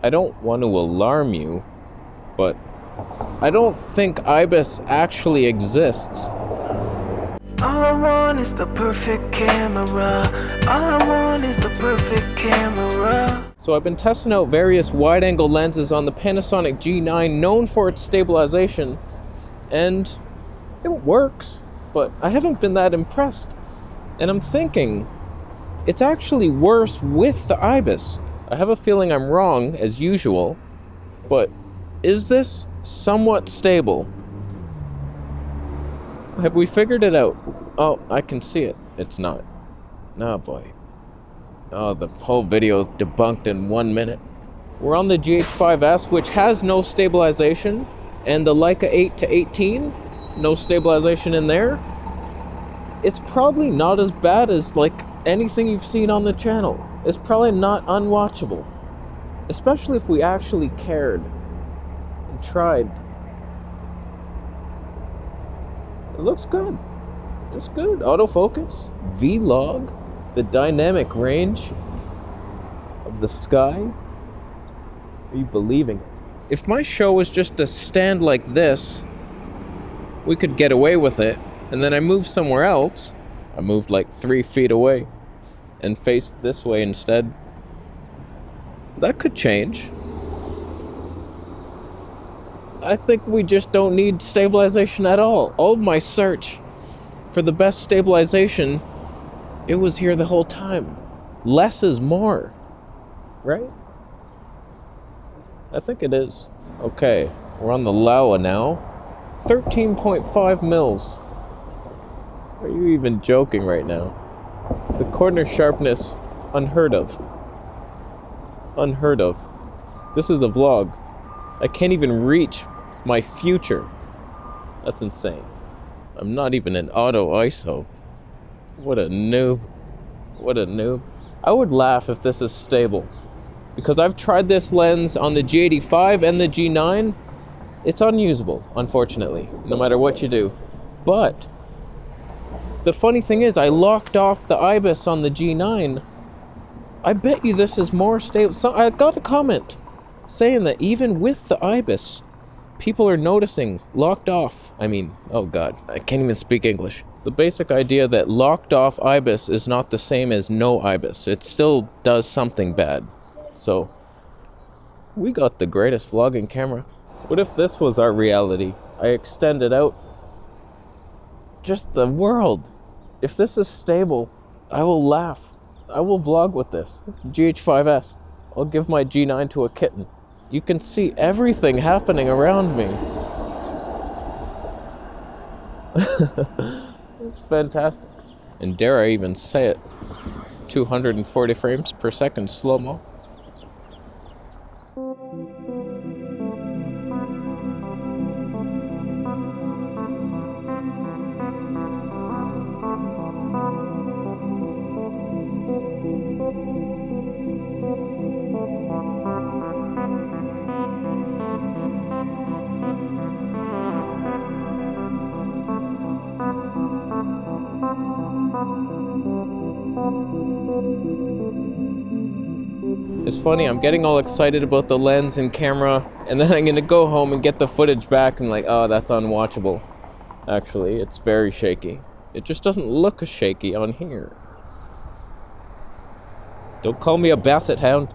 I don't want to alarm you, but I don't think IBIS actually exists. All I want is the perfect camera. All I want is the perfect camera. So I've been testing out various wide-angle lenses on the Panasonic G9, known for its stabilization, and it works, but I haven't been that impressed. And I'm thinking, it's actually worse with the IBIS. I have a feeling I'm wrong, as usual, but is this somewhat stable? Have we figured it out? Oh, I can see it. It's not. Oh boy. Oh, the whole video debunked in 1 minute. We're on the GH5S, which has no stabilization, and the Leica 8 to 18, no stabilization in there. It's probably not as bad as like anything you've seen on the channel. It's probably not unwatchable, especially if we actually cared and tried. It looks good. It's good. Autofocus, V-log, the dynamic range of the sky. Are you believing it? If my show was just to stand like this, we could get away with it. And then I moved somewhere else. I moved like 3 feet away and faced this way instead. That could change. I think we just don't need stabilization at all. All of my search for the best stabilization, it was here the whole time. Less is more, right? I think it is. Okay, we're on the Laowa now. 13.5 mils. Are you even joking right now? The corner sharpness, unheard of. Unheard of. This is a vlog. I can't even reach my future. That's insane. I'm not even in auto ISO. What a noob. What a noob. I would laugh if this is stable, because I've tried this lens on the G85 and the G9. It's unusable, unfortunately, no matter what you do. But the funny thing is, I locked off the IBIS on the G9. I bet you this is more stable. So I got a comment saying that even with the IBIS, people are noticing locked off. I mean, oh god, I can't even speak English. The basic idea that locked off IBIS is not the same as no IBIS. It still does something bad. So, we got the greatest vlogging camera. What if this was our reality? I extended out just the world. If this is stable, I will laugh. I will vlog with this. GH5S. I'll give my G9 to a kitten. You can see everything happening around me. It's fantastic. And dare I even say it, 240 frames per second slow-mo. It's funny, I'm getting all excited about the lens and camera, and then I'm gonna go home and get the footage back and like, oh, that's unwatchable. Actually, it's very shaky. It just doesn't look as shaky on here. Don't call me a basset hound.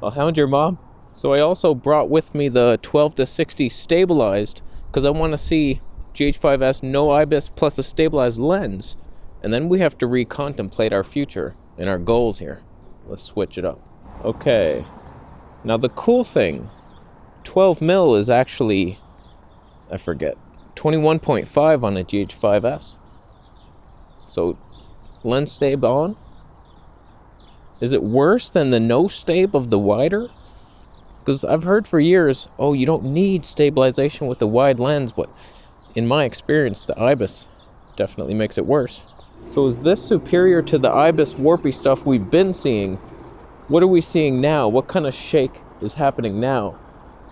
I'll hound your mom. So I also brought with me the 12 to 60 stabilized, because I want to see GH5S no IBIS plus a stabilized lens. And then we have to recontemplate our future and our goals here. Let's switch it up. Okay. Now the cool thing, 12 mil is actually, I forget, 21.5 on a GH5S. So, lens stab on. Is it worse than the no stab of the wider? Because I've heard for years, oh, you don't need stabilization with a wide lens, but in my experience, the IBIS definitely makes it worse. So is this superior to the IBIS warpy stuff we've been seeing? What are we seeing now? What kind of shake is happening now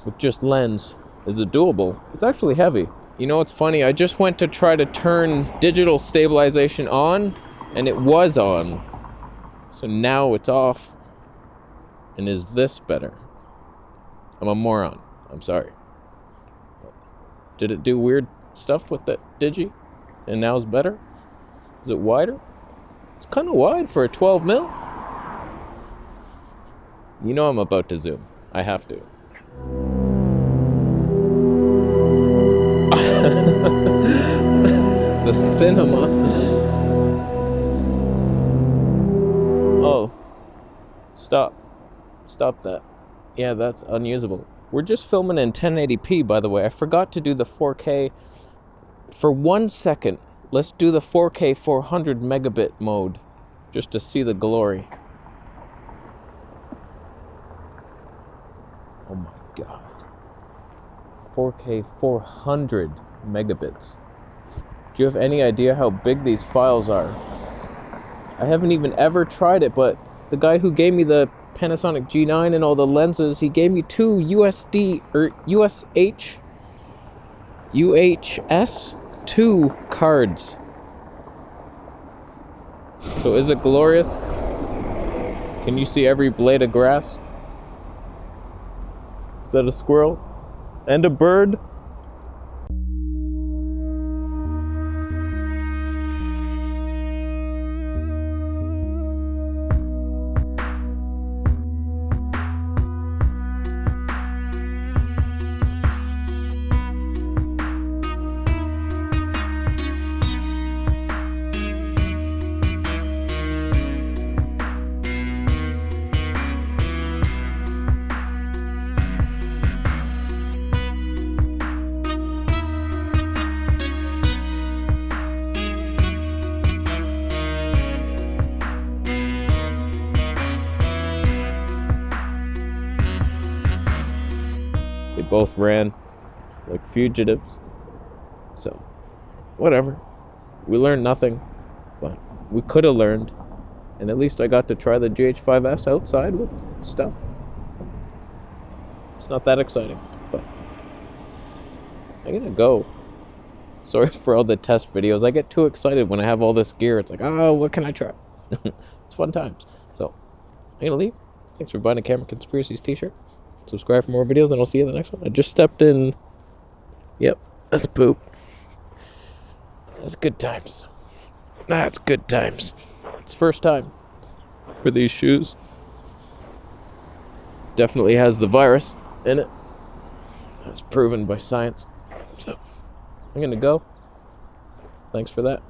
with just lens? Is it doable? It's actually heavy. You know what's funny? I just went to try to turn digital stabilization on, and it was on. So now it's off. And is this better? I'm a moron. I'm sorry. Did it do weird stuff with the Digi? And now it's better? Is it wider? It's kind of wide for a 12 mil. You know I'm about to zoom. I have to. The cinema. Oh. Stop that. Yeah, that's unusable. We're just filming in 1080p, by the way. I forgot to do the 4K. For 1 second, let's do the 4K 400 megabit mode, just to see the glory. Oh my god. 4K 400 megabits. Do you have any idea how big these files are? I haven't even ever tried it, but the guy who gave me the Panasonic G9 and all the lenses, he gave me 2 UHS 2 cards. So is it glorious? Can you see every blade of grass? Is that a squirrel? And a bird? They both ran like fugitives. So, whatever. We learned nothing, but we could have learned. And at least I got to try the GH5S outside with stuff. It's not that exciting, but I'm gonna go. Sorry for all the test videos. I get too excited when I have all this gear. It's like, oh, what can I try? It's fun times. So, I'm gonna leave. Thanks for buying a Camera Conspiracies t-shirt. Subscribe for more videos, and I'll see you in the next one. I just stepped in. Yep, that's poop. That's good times. That's good times. It's first time for these shoes. Definitely has the virus in it. That's proven by science. So, I'm gonna go. Thanks for that.